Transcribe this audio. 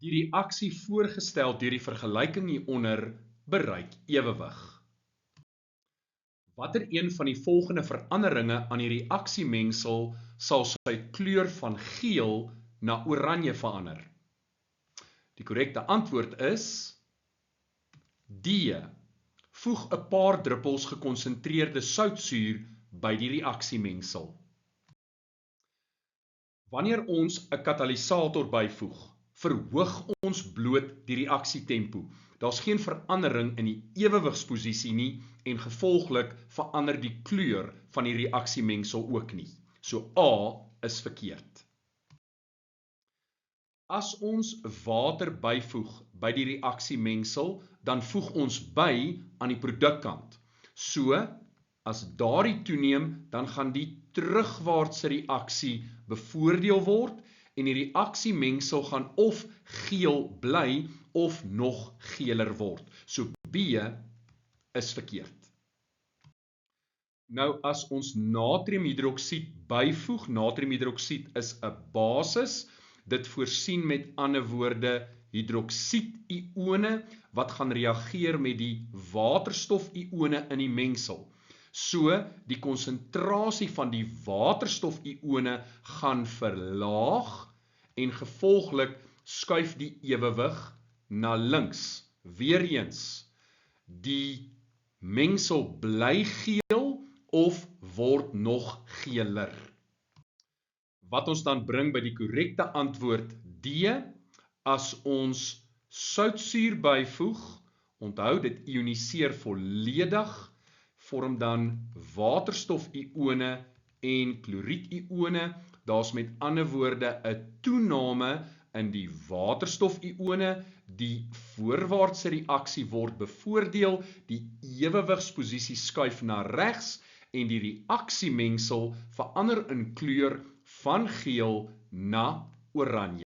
Die reaksie voorgestel deur die vergelyking hieronder bereik ewewig. Watter een van die volgende veranderinge aan die reaksiemengsel sal sy kleur van geel na oranje verander? Die korrekte antwoord is D. Voeg 'n paar druppels gekonsentreerde soutsuur by die reaksiemengsel. Wanneer ons 'n katalisator byvoeg, verhoog ons bloot die reaksietempo. Daar's geen verandering in die ewewigsposisie nie en gevolglik verander die kleur van die reaksiemengsel ook nie. So A is verkeerd. As ons water byvoeg by die reaksiemengsel, dan voeg ons by aan die produkkant. So, as daardie toeneem, dan gaan die terugwaartse reaksie bevoordeel word en die reaksiemengsel gaan of geel bly of nog geeler word. So B is verkeerd. Nou as ons natriumhidroksied byvoeg, natriumhidroksied is 'n basis, dit voorsien met ander woorde hidroksiedione wat gaan reageer met die waterstofione in die mengsel. So, die konsentrasie van die waterstofione gaan verlaag en gevolglik skuif die ewewig na links. Weereens, die mengsel bly geel of word nog geeler. Wat ons dan bring by die korrekte antwoord D, as ons soutsuur byvoeg, onthou dit ioniseer volledig, vorm dan waterstofione en kloriedione. Daar's met ander woorde 'n toename in die waterstofione, die voorwaartse reaksie word bevoordeel, die ewewigsposisie skuif na regs en die reaksiemengsel verander in kleur van geel na oranje.